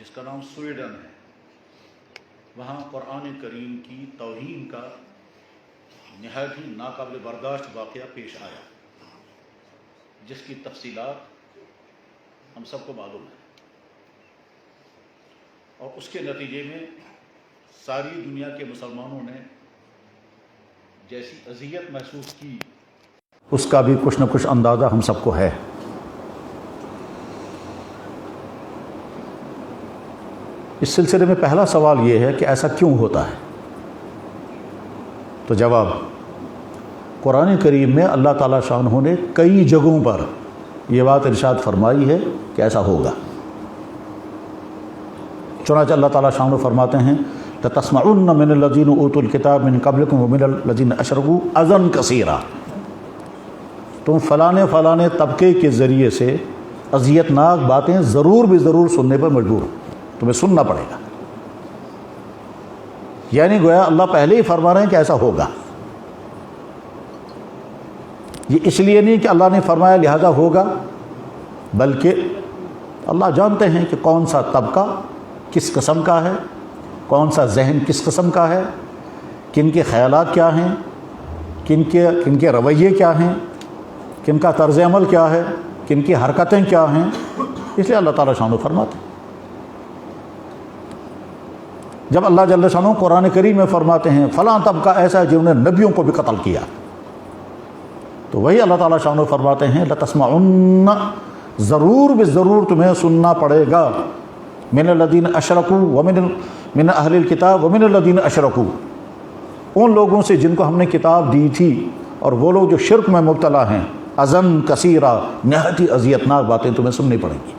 جس کا نام سویڈن ہے، وہاں قرآن کریم کی توہین کا نہایت ہی ناقابل برداشت واقعہ پیش آیا، جس کی تفصیلات ہم سب کو معلوم ہے، اور اس کے نتیجے میں ساری دنیا کے مسلمانوں نے جیسی اذیت محسوس کی اس کا بھی کچھ نہ کچھ اندازہ ہم سب کو ہے۔ اس سلسلے میں پہلا سوال یہ ہے کہ ایسا کیوں ہوتا ہے؟ تو جواب، قرآن کریم میں اللہ تعالیٰ شانہ نے کئی جگہوں پر یہ بات ارشاد فرمائی ہے کہ ایسا ہوگا۔ چنانچہ اللہ تعالیٰ شانہ فرماتے ہیں لَتَسْمَعُنَّ مِنَ الَّذِينَ أُوتُوا الْكِتَابَ مِنْ قَبْلِكُمْ وَمِنَ الَّذِينَ أَشْرَكُوا أَذًى كَثِيرًا، تم فلاں طبقے کے ذریعے سے اذیت ناک باتیں ضرور بھی ضرور سننے پر مجبور ہو، تمہیں سننا پڑے گا۔ یعنی گویا اللہ پہلے ہی فرما رہے ہیں کہ ایسا ہوگا۔ یہ اس لیے نہیں کہ اللہ نے فرمایا لہذا ہوگا، بلکہ اللہ جانتے ہیں کہ کون سا طبقہ کس قسم کا ہے، کون سا ذہن کس قسم کا ہے، کن کے خیالات کیا ہیں، کن کے رویے کیا ہیں، کن کا طرز عمل کیا ہے، کن کی حرکتیں کیا ہیں، اس لیے اللہ تعالیٰ شانہ فرماتے ہیں۔ جب اللہ جل شانہ قرآن کریم میں فرماتے ہیں فلاں طبقہ ایسا ہے جنہوں نے نبیوں کو بھی قتل کیا، تو وہی اللہ تعالیٰ شانہ فرماتے ہیں لَتَسْمَعُنَّ، ضرور بے ضرور تمہیں سننا پڑے گا، من الذین اشرکوا ومن اہل الکتاب ومن الذین اشرکوا، ان لوگوں سے جن کو ہم نے کتاب دی تھی اور وہ لوگ جو شرک میں مبتلا ہیں، اذًا کثیرا، نہایت ہی اذیتناک باتیں تمہیں سننی پڑیں گی۔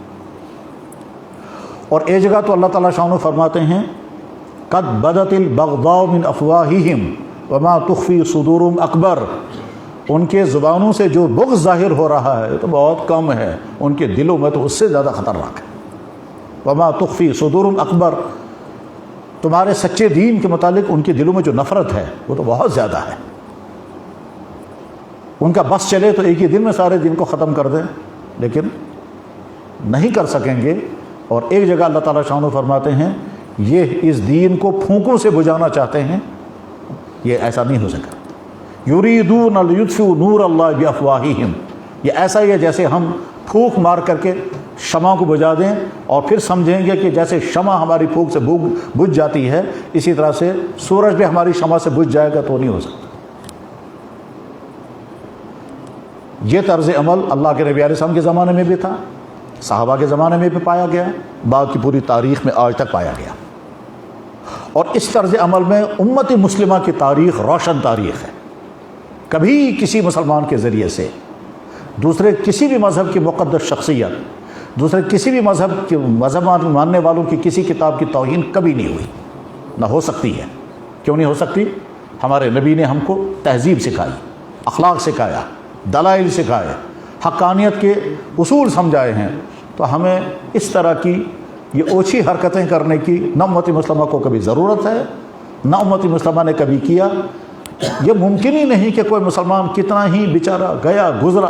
اور ایک جگہ تو اللہ تعالیٰ شانہ فرماتے ہیں قد بدت البغضاء من افواہہم وما تخفی صدورہم اکبر، ان کے زبانوں سے جو بغض ظاہر ہو رہا ہے تو بہت کم ہے، ان کے دلوں میں تو اس سے زیادہ خطرناک ہے۔ وما تخفی صدورہم اکبر، تمہارے سچے دین کے متعلق ان کے دلوں میں جو نفرت ہے وہ تو بہت زیادہ ہے۔ ان کا بس چلے تو ایک ہی دن میں سارے دین کو ختم کر دیں، لیکن نہیں کر سکیں گے۔ اور ایک جگہ اللہ تعالیٰ شانہ فرماتے ہیں یہ اس دین کو پھونکوں سے بجھانا چاہتے ہیں، یہ ایسا نہیں ہو سکا۔ یریدون لیطفئوا نور اللہ بافواہہم، یہ ایسا ہی ہے جیسے ہم پھونک مار کر کے شمع کو بجھا دیں اور پھر سمجھیں گے کہ جیسے شمع ہماری پھونک سے بجھ جاتی ہے، اسی طرح سے سورج بھی ہماری شمع سے بجھ جائے گا، تو نہیں ہو سکتا۔ یہ طرز عمل اللہ کے نبی علیہ السلام کے زمانے میں بھی تھا، صحابہ کے زمانے میں بھی پایا گیا، بعد کی پوری تاریخ میں آج تک پایا گیا۔ اور اس طرز عمل میں امت مسلمہ کی تاریخ روشن تاریخ ہے۔ کبھی کسی مسلمان کے ذریعے سے دوسرے کسی بھی مذہب کی مقدس شخصیت، دوسرے کسی بھی مذہب ماننے والوں کی کسی کتاب کی توہین کبھی نہیں ہوئی، نہ ہو سکتی ہے۔ کیوں نہیں ہو سکتی؟ ہمارے نبی نے ہم کو تہذیب سکھائی، اخلاق سکھایا، دلائل سکھائے، حقانیت کے اصول سمجھائے ہیں، تو ہمیں اس طرح کی یہ اوچھی حرکتیں کرنے کی نہ امت مسلمہ کو کبھی ضرورت ہے، نہ امت مسلمہ نے کبھی کیا۔ یہ ممکن ہی نہیں کہ کوئی مسلمان کتنا ہی بیچارہ گیا گزرا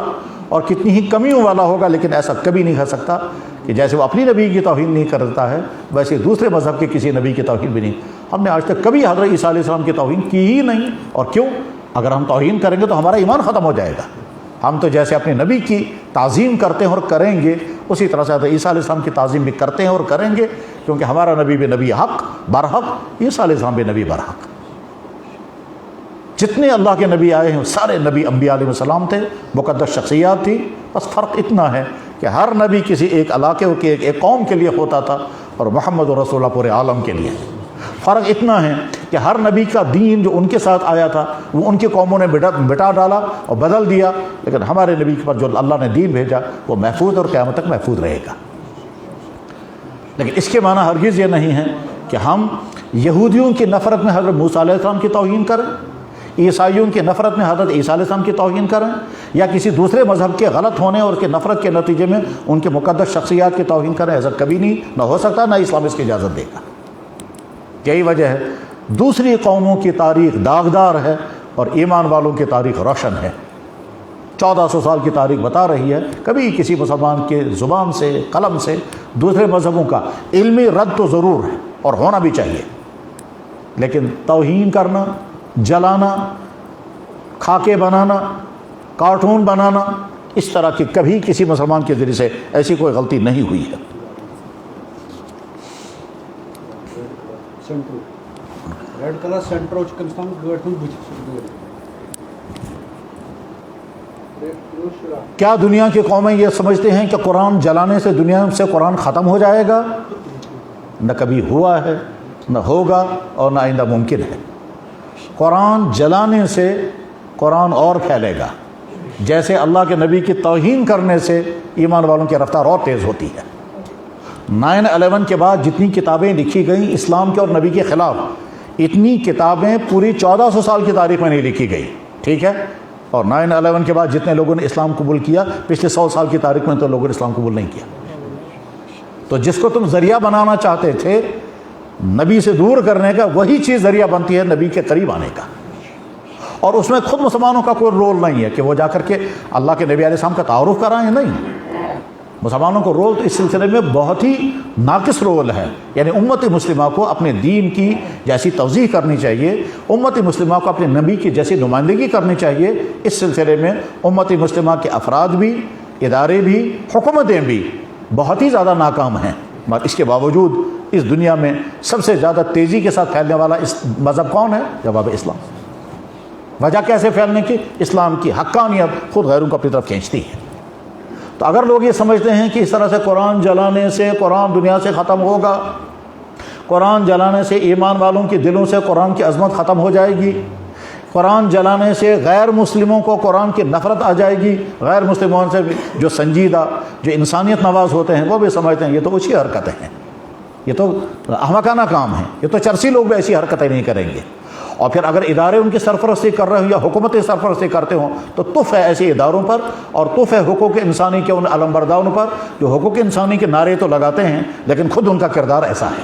اور کتنی ہی کمیوں والا ہوگا، لیکن ایسا کبھی نہیں کر سکتا کہ جیسے وہ اپنی نبی کی توہین نہیں کرتا ہے ویسے دوسرے مذہب کے کسی نبی کی توہین بھی نہیں۔ ہم نے آج تک کبھی حضرت عیسیٰ علیہ السلام کی توہین کی ہی نہیں۔ اور کیوں؟ اگر ہم توہین کریں گے تو ہمارا ایمان ختم ہو جائے گا۔ ہم تو جیسے اپنے نبی کی تعظیم کرتے ہیں اور کریں گے، اسی طرح سے حضرت عیسیٰ علیہ السلام کی تعظیم بھی کرتے ہیں اور کریں گے، کیونکہ ہمارا نبی بھی نبی حق برحق، عیسیٰ علیہ السلام بھی نبی برحق۔ جتنے اللہ کے نبی آئے ہیں سارے نبی انبیاء علیہ السلام تھے، مقدس شخصیات تھی، بس فرق اتنا ہے کہ ہر نبی کسی ایک علاقے کے ایک قوم کے لیے ہوتا تھا، اور محمد رسول اللہ پورے عالم کے لیے۔ فرق اتنا ہے کہ ہر نبی کا دین جو ان کے ساتھ آیا تھا وہ ان کی قوموں نے مٹا ڈالا اور بدل دیا، لیکن ہمارے نبی پر جو اللہ نے دین بھیجا وہ محفوظ اور قیامت تک محفوظ رہے گا۔ لیکن اس کے معنی ہرگز یہ نہیں ہے کہ ہم یہودیوں کی نفرت میں حضرت موسیٰ علیہ السلام کی توہین کریں، عیسائیوں کی نفرت میں حضرت عیسیٰ علیہ السلام کی توہین کریں، یا کسی دوسرے مذہب کے غلط ہونے اور اس کے نفرت کے نتیجے میں ان کے مقدس شخصیات کی توہین کریں۔ ایسا کبھی نہیں، نہ ہو سکتا، نہ اسلام اس کی اجازت دے گا۔ یہی وجہ ہے دوسری قوموں کی تاریخ داغدار ہے اور ایمان والوں کی تاریخ روشن ہے۔ 1400 سال کی تاریخ بتا رہی ہے، کبھی کسی مسلمان کے زبان سے قلم سے دوسرے مذہبوں کا علمی رد تو ضرور ہے اور ہونا بھی چاہیے، لیکن توہین کرنا، جلانا، خاکے بنانا، کارٹون بنانا، اس طرح کی کبھی کسی مسلمان کے ذریعے سے ایسی کوئی غلطی نہیں ہوئی ہے۔ کیا دنیا کی قومیں یہ سمجھتے ہیں کہ قرآن جلانے سے دنیا سے قرآن ختم ہو جائے گا؟ نہ کبھی ہوا ہے، نہ ہوگا، اور نہ آئندہ ممکن ہے۔ قرآن جلانے سے قرآن اور پھیلے گا، جیسے اللہ کے نبی کی توہین کرنے سے ایمان والوں کی رفتار اور تیز ہوتی ہے۔ 9/11 کے بعد جتنی کتابیں لکھی گئیں اسلام کے اور نبی کے خلاف، اتنی کتابیں پوری 1400 سال کی تاریخ میں نہیں لکھی گئی، ٹھیک ہے؟ اور 9/11 کے بعد جتنے لوگوں نے اسلام قبول کیا پچھلے 100 سال کی تاریخ میں تو لوگوں نے اسلام قبول نہیں کیا۔ تو جس کو تم ذریعہ بنانا چاہتے تھے نبی سے دور کرنے کا، وہی چیز ذریعہ بنتی ہے نبی کے قریب آنے کا۔ اور اس میں خود مسلمانوں کا کوئی رول نہیں ہے کہ وہ جا کر کے اللہ کے نبی علیہ السلام کا تعارف کرائیں، نہیں۔ مسلمانوں کو رول تو اس سلسلے میں بہت ہی ناقص رول ہے، یعنی امت مسلمہ کو اپنے دین کی جیسی توضیح کرنی چاہیے، امت مسلمہ کو اپنے نبی کی جیسی نمائندگی کرنی چاہیے۔ اس سلسلے میں امت مسلمہ کے افراد بھی، ادارے بھی، حکومتیں بھی بہت ہی زیادہ ناکام ہیں، مگر اس کے باوجود اس دنیا میں سب سے زیادہ تیزی کے ساتھ پھیلنے والا اس مذہب کون ہے؟ جواب اسلام۔ وجہ کیسے پھیلنے کی؟ اسلام کی حقانیت خود غیروں کو اپنی طرف کھینچتی ہے۔ تو اگر لوگ یہ سمجھتے ہیں کہ اس طرح سے قرآن جلانے سے قرآن دنیا سے ختم ہوگا، قرآن جلانے سے ایمان والوں کے دلوں سے قرآن کی عظمت ختم ہو جائے گی، قرآن جلانے سے غیر مسلموں کو قرآن کی نفرت آ جائے گی، غیر مسلموں سے جو سنجیدہ، جو انسانیت نواز ہوتے ہیں وہ بھی سمجھتے ہیں یہ تو اچھی حرکتیں ہیں، یہ تو احمقانہ کام ہے، یہ تو چرسی لوگ بھی ایسی حرکتیں نہیں کریں گے۔ اور پھر اگر ادارے ان کی سرپرستی کر رہے ہوں یا حکومتیں سرپرستی کرتے ہوں تو تف ہے ایسے اداروں پر، اور تف ہے حقوق انسانی کے ان علمبرداروں پر جو حقوق انسانی کے نعرے تو لگاتے ہیں لیکن خود ان کا کردار ایسا ہے۔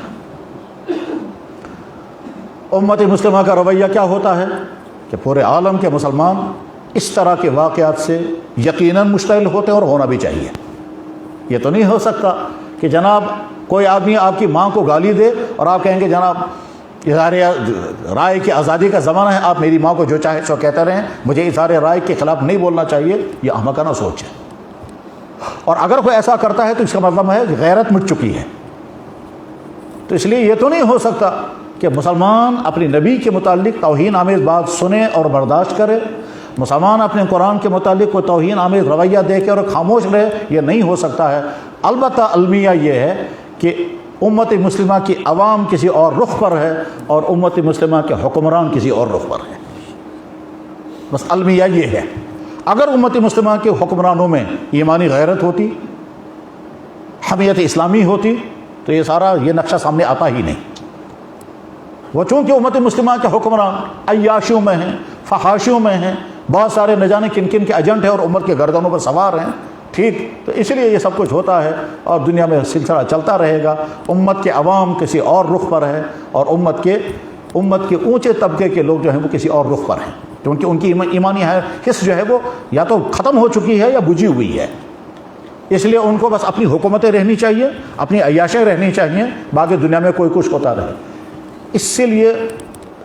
امت مسلمہ کا رویہ کیا ہوتا ہے کہ پورے عالم کے مسلمان اس طرح کے واقعات سے یقیناً مشتعل ہوتے ہیں، اور ہونا بھی چاہیے۔ یہ تو نہیں ہو سکتا کہ جناب کوئی آدمی آپ کی ماں کو گالی دے اور آپ کہیں گے جناب اظہار رائے کی آزادی کا زمانہ ہے، آپ میری ماں کو جو چاہے سو کہتے رہیں، مجھے اظہار رائے کے خلاف نہیں بولنا چاہیے۔ یہ احمقانہ سوچ ہے، اور اگر کوئی ایسا کرتا ہے تو اس کا مطلب ہے کہ غیرت مٹ چکی ہے۔ تو اس لیے یہ تو نہیں ہو سکتا کہ مسلمان اپنی نبی کے متعلق توہین آمیز بات سنے اور برداشت کرے، مسلمان اپنے قرآن کے متعلق کوئی توہین آمیز رویہ دیکھے اور خاموش رہے، یہ نہیں ہو سکتا ہے۔ البتہ المیہ یہ ہے کہ امت مسلمہ کی عوام کسی اور رخ پر ہے اور امت مسلمہ کے حکمران کسی اور رخ پر ہے، بس المیہ یہ ہے۔ اگر امت مسلمہ کے حکمرانوں میں ایمانی غیرت ہوتی، حمیت اسلامی ہوتی تو یہ سارا یہ نقشہ سامنے آتا ہی نہیں۔ وہ چونکہ امت مسلمہ کے حکمران عیاشیوں میں ہیں، فحاشیوں میں ہیں، بہت سارے نہ جانے کن کن کے ایجنٹ ہیں اور امت کے گردنوں پر سوار ہیں، ٹھیک، تو اس لیے یہ سب کچھ ہوتا ہے اور دنیا میں سلسلہ چلتا رہے گا۔ امت کے عوام کسی اور رخ پر ہے اور امت کے اونچے طبقے کے لوگ جو ہیں وہ کسی اور رخ پر ہیں، کیونکہ ان کی ایمانی حص جو ہے وہ یا تو ختم ہو چکی ہے یا بجھی ہوئی ہے۔ اس لیے ان کو بس اپنی حکومتیں رہنی چاہیے، اپنی عیاشیں رہنی چاہیے، باقی دنیا میں کوئی کچھ ہوتا رہے۔ اس سے لیے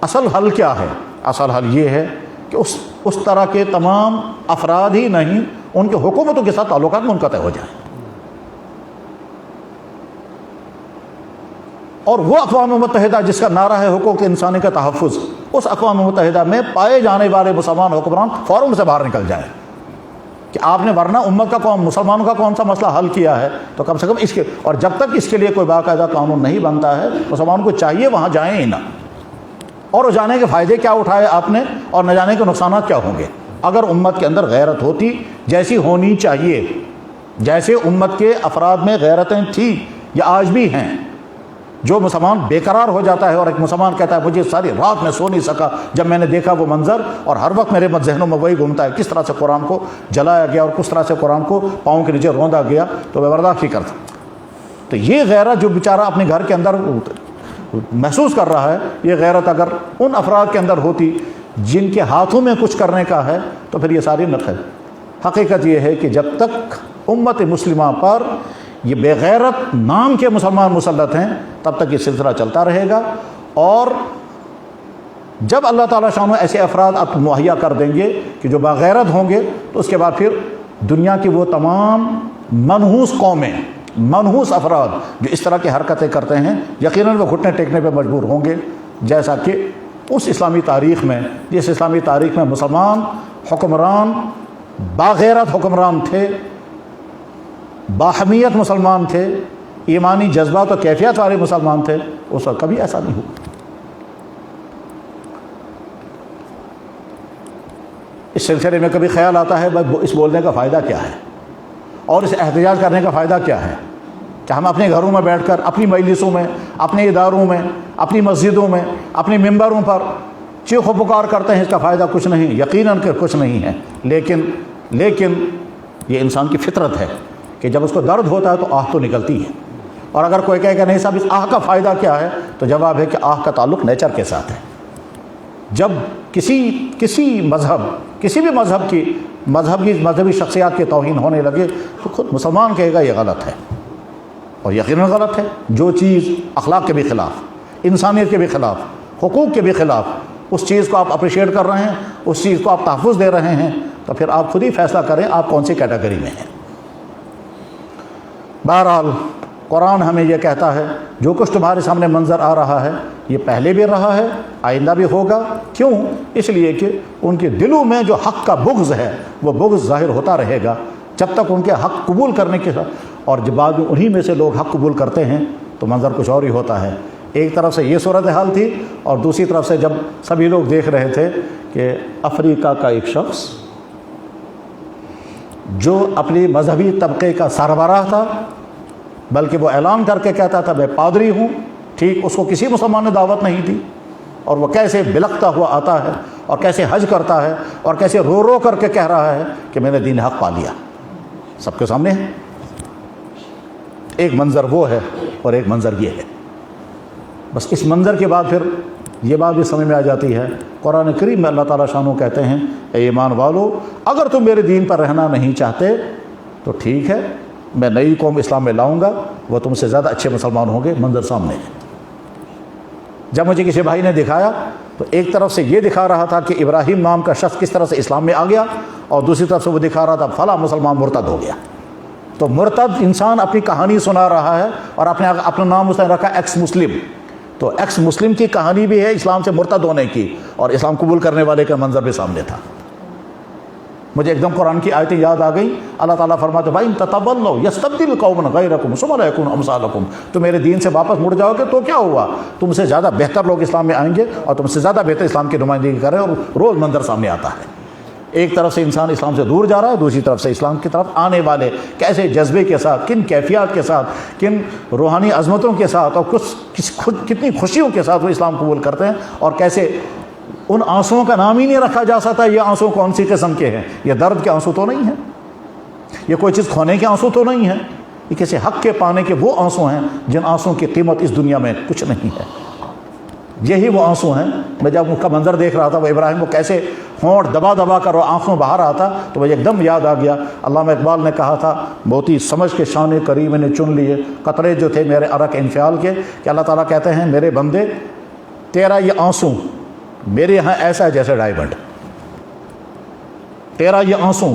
اصل حل کیا ہے؟ اصل حل یہ ہے کہ اس طرح کے تمام افراد ہی نہیں، ان کے حکومتوں کے ساتھ تعلقات منقطع ہو جائیں، اور وہ اقوام متحدہ جس کا نعرہ ہے حقوق انسانی کا تحفظ، اس اقوام متحدہ میں پائے جانے والے مسلمان حکمران فوراً سے باہر نکل جائیں کہ آپ نے ورنہ امت کا قوم مسلمانوں کا کون سا مسئلہ حل کیا ہے، تو کم سے کم اس کے، اور جب تک اس کے لیے کوئی باقاعدہ قانون نہیں بنتا ہے مسلمانوں کو چاہیے وہاں جائیں ہی نہ، اور وہ جانے کے فائدے کیا اٹھائے آپ نے اور نہ جانے کے نقصانات کیا ہوں گے۔ اگر امت کے اندر غیرت ہوتی جیسی ہونی چاہیے، جیسے امت کے افراد میں غیرتیں تھیں یا آج بھی ہیں، جو مسلمان بے قرار ہو جاتا ہے اور ایک مسلمان کہتا ہے مجھے ساری رات میں سو نہیں سکا جب میں نے دیکھا وہ منظر، اور ہر وقت میرے ذہنوں میں وہی گھومتا ہے کس طرح سے قرآن کو جلایا گیا اور کس طرح سے قرآن کو پاؤں کے نیچے روندا گیا، تو میں برداشت ہی کرتا۔ تو یہ غیرت جو بیچارہ اپنے گھر کے اندر محسوس کر رہا ہے، یہ غیرت اگر ان افراد کے اندر ہوتی جن کے ہاتھوں میں کچھ کرنے کا ہے تو پھر یہ ساری نقل۔ حقیقت یہ ہے کہ جب تک امت مسلمہ پر یہ بے غیرت نام کے مسلمان مسلط ہیں، تب تک یہ سلسلہ چلتا رہے گا۔ اور جب اللہ تعالیٰ شانہ ایسے افراد آپ مہیا کر دیں گے کہ جو باغیرت ہوں گے، تو اس کے بعد پھر دنیا کی وہ تمام منحوس قومیں، منحوس افراد جو اس طرح کی حرکتیں کرتے ہیں، یقیناً وہ گھٹنے ٹیکنے پہ مجبور ہوں گے، جیسا کہ اس اسلامی تاریخ میں، جس اسلامی تاریخ میں مسلمان حکمران باغیرت حکمران تھے، باحمیت مسلمان تھے، ایمانی جذبات و کیفیت والے مسلمان تھے، اس وقت کبھی ایسا نہیں ہوا۔ اس سلسلے میں کبھی خیال آتا ہے اس بولنے کا فائدہ کیا ہے اور اس احتجاج کرنے کا فائدہ کیا ہے کہ ہم اپنے گھروں میں بیٹھ کر، اپنی مجلسوں میں، اپنے اداروں میں، اپنی مسجدوں میں، اپنے ممبروں پر چیخ و پکار کرتے ہیں، اس کا فائدہ کچھ نہیں، یقیناً کہ کچھ نہیں ہے، لیکن یہ انسان کی فطرت ہے کہ جب اس کو درد ہوتا ہے تو آہ تو نکلتی ہے۔ اور اگر کوئی کہے کہ نہیں صاحب اس آہ کا فائدہ کیا ہے، تو جواب ہے کہ آہ کا تعلق نیچر کے ساتھ ہے۔ جب کسی مذہب، کسی بھی مذہبی شخصیات کی توہین ہونے لگے تو خود مسلمان کہے گا یہ غلط ہے، اور یقیناً غلط ہے۔ جو چیز اخلاق کے بھی خلاف، انسانیت کے بھی خلاف، حقوق کے بھی خلاف، اس چیز کو آپ اپریشیٹ کر رہے ہیں، اس چیز کو آپ تحفظ دے رہے ہیں، تو پھر آپ خود ہی فیصلہ کریں آپ کون سی کیٹیگری میں ہیں۔ بہرحال قرآن ہمیں یہ کہتا ہے جو کچھ تمہارے سامنے منظر آ رہا ہے یہ پہلے بھی رہا ہے، آئندہ بھی ہوگا۔ کیوں؟ اس لیے کہ ان کے دلوں میں جو حق کا بغض ہے وہ بغض ظاہر ہوتا رہے گا جب تک ان کے حق قبول کرنے کے ساتھ، اور جب بعد میں انہی میں سے لوگ حق قبول کرتے ہیں تو منظر کچھ اور ہی ہوتا ہے۔ ایک طرف سے یہ صورتحال تھی، اور دوسری طرف سے جب سبھی لوگ دیکھ رہے تھے کہ افریقہ کا ایک شخص جو اپنی مذہبی طبقے کا سربراہ تھا، بلکہ وہ اعلان کر کے کہتا تھا میں پادری ہوں، ٹھیک، اس کو کسی مسلمان نے دعوت نہیں دی، اور وہ کیسے بلکتا ہوا آتا ہے اور کیسے حج کرتا ہے اور کیسے رو رو کر کے کہہ رہا ہے کہ میں نے دین حق پا لیا، سب کے سامنے ہے۔ ایک منظر وہ ہے اور ایک منظر یہ ہے۔ بس اس منظر کے بعد پھر یہ بات بھی سمجھ میں آ جاتی ہے، قرآن کریم میں اللہ تعالیٰ شانہ کہتے ہیں اے ایمان والو اگر تم میرے دین پر رہنا نہیں چاہتے تو ٹھیک ہے، میں نئی قوم اسلام میں لاؤں گا، وہ تم سے زیادہ اچھے مسلمان ہوں گے۔ منظر سامنے ہے۔ جب مجھے کسی بھائی نے دکھایا تو ایک طرف سے یہ دکھا رہا تھا کہ ابراہیم نام کا شخص کس طرح سے اسلام میں آ گیا، اور دوسری طرف سے وہ دکھا رہا تھا فلاں مسلمان مرتد ہو گیا۔ تو مرتد انسان اپنی کہانی سنا رہا ہے اور اپنا نام اس نے رکھا ایکس مسلم، تو ایکس مسلم کی کہانی بھی ہے اسلام سے مرتد ہونے کی، اور اسلام قبول کرنے والے کا منظر بھی سامنے تھا۔ مجھے ایک دم قرآن کی آیتیں یاد آ گئیں۔ اللہ تعالیٰ فرماتے بھائی تتولوا یستبدل قوما غیرکم ثم لا یکونوا امثالکم، تم میرے دین سے واپس مڑ جاؤ گے تو کیا ہوا، تم سے زیادہ بہتر لوگ اسلام میں آئیں گے اور تم سے زیادہ بہتر اسلام کی نمائندگی کریں، اور روز منظر سامنے آتا ہے۔ ایک طرف سے انسان اسلام سے دور جا رہا ہے، دوسری طرف سے اسلام کی طرف آنے والے کیسے جذبے کے ساتھ، کن کیفیات کے ساتھ، کن روحانی عظمتوں کے ساتھ، اور کتنی خوشیوں کے ساتھ وہ اسلام قبول کرتے ہیں، اور کیسے ان آنسوؤں کا نام ہی نہیں رکھا جا سکتا یہ آنسو کون سی قسم کے ہیں۔ یہ درد کے آنسو تو نہیں ہیں، یہ کوئی چیز کھونے کے آنسو تو نہیں ہیں، یہ کسی حق کے پانے کے وہ آنسو ہیں جن آنسوؤں کی قیمت اس دنیا میں کچھ نہیں ہے۔ یہی وہ آنسو ہیں۔ میں جب ان کا منظر دیکھ رہا تھا وہ ابراہیم کو کیسے ہونٹ دبا دبا کر وہ آنکھوں بہا رہا تھا، تو مجھے ایک دم یاد آ گیا علامہ اقبال نے کہا تھا موتی سمجھ کے شان کریم نے چن لیے قطرے جو تھے میرے عرق انفعال کے، کہ اللہ تعالیٰ کہتے ہیں میرے بندے تیرا یہ آنسو میرے یہاں ایسا ہے جیسے ڈائمنڈ، تیرا یہ آنسو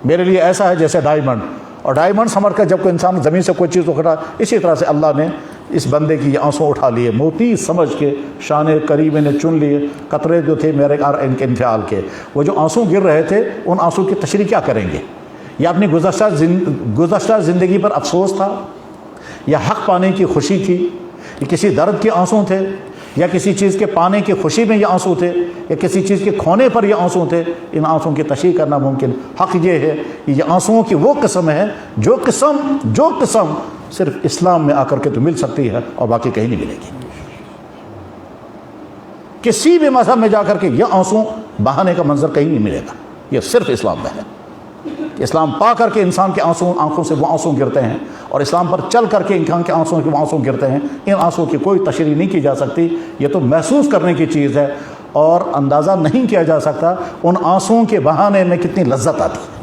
میرے لیے ایسا ہے جیسے ڈائمنڈ، اور ڈائمنڈ سمجھ کر جب کوئی انسان زمین سے کوئی چیز اٹھا، اسی طرح سے اللہ نے اس بندے کی یہ آنسو اٹھا لیے، موتی سمجھ کے شان کریم نے چن لیے قطرے جو تھے میرے ان کے انفعال کے۔ وہ جو آنسو گر رہے تھے ان آنسو کی تشریح کیا کریں گے؟ یا اپنی گزشتہ زندگی پر افسوس تھا، یا حق پانے کی خوشی تھی، یا کسی درد کے آنسو تھے، یا کسی چیز کے پانے کی خوشی میں یہ آنسو تھے، یا کسی چیز کے کھونے پر یہ آنسو تھے؟ ان آنسوؤں کی تشریح کرنا ممکن۔ حق یہ ہے کہ یہ آنسوؤں کی وہ قسم ہے جو قسم صرف اسلام میں آ کر کے تو مل سکتی ہے اور باقی کہیں نہیں ملے گی۔ کسی بھی مذہب میں جا کر کے یہ آنسو بہانے کا منظر کہیں نہیں ملے گا، یہ صرف اسلام میں ہے۔ اسلام پا کر کے انسان کے آنکھوں سے وہ آنسو گرتے ہیں، اور اسلام پر چل کر کے انسان کے آنسو گرتے ہیں۔ ان آنسو کی کوئی تشریح نہیں کی جا سکتی، یہ تو محسوس کرنے کی چیز ہے، اور اندازہ نہیں کیا جا سکتا ان آنسوؤں کے بہانے میں کتنی لذت آتی ہے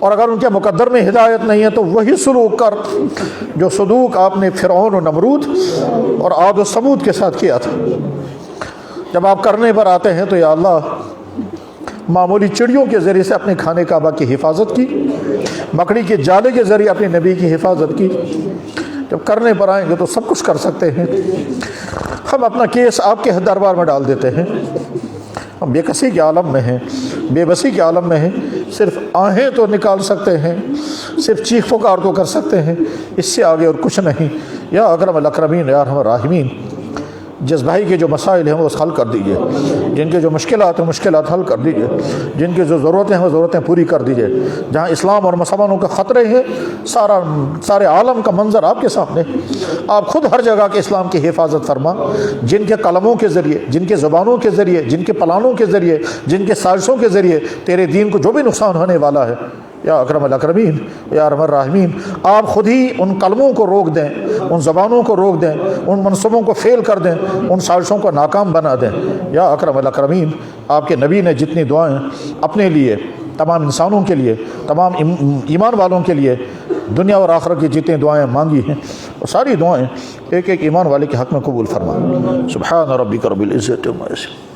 اور اگر ان کے مقدر میں ہدایت نہیں ہے تو وہی سلوک کر جو سلوک آپ نے فرعون و نمرود اور عاد و ثمود کے ساتھ کیا تھا۔ جب آپ کرنے پر آتے ہیں تو یا اللہ معمولی چڑیوں کے ذریعے سے اپنے کھانے کعبہ کی حفاظت کی، مکڑی کے جالے کے ذریعے اپنے نبی کی حفاظت کی، جب کرنے پر آئیں گے تو سب کچھ کر سکتے ہیں۔ ہم اپنا کیس آپ کے دربار میں ڈال دیتے ہیں، ہم بے کسی کے عالم میں ہیں، بے بسی کے عالم میں ہیں، صرف آہیں تو نکال سکتے ہیں، صرف چیخ پکار تو کر سکتے ہیں، اس سے آگے اور کچھ نہیں۔ یا اکرم الاکرمین یا ارحم الراحمین، جس بھائی کے جو مسائل ہیں وہ حل کر دیجئے، جن کے جو مشکلات ہیں مشکلات حل کر دیجئے، جن کی جو ضرورتیں ہیں وہ ضرورتیں پوری کر دیجئے۔ جہاں اسلام اور مسلمانوں کے خطرے ہیں، سارے عالم کا منظر آپ کے سامنے، آپ خود ہر جگہ کے اسلام کی حفاظت فرما، جن کے قلموں کے ذریعے، جن کے زبانوں کے ذریعے، جن کے پلانوں کے ذریعے، جن کے سازشوں کے ذریعے تیرے دین کو جو بھی نقصان ہونے والا ہے، یا اکرم الاکرمین یا ارحم الراحمین، آپ خود ہی ان قلموں کو روک دیں، ان زبانوں کو روک دیں، ان منصبوں کو فیل کر دیں، ان سازشوں کو ناکام بنا دیں۔ یا اکرم الاکرمین، آپ کے نبی نے جتنی دعائیں اپنے لیے، تمام انسانوں کے لیے، تمام ایمان والوں کے لیے دنیا اور آخرت کی جتنی دعائیں مانگی ہیں، وہ ساری دعائیں ایک ایک ایمان والے کے حق میں قبول فرما۔ سبحان ربک رب العزت عما یصفون۔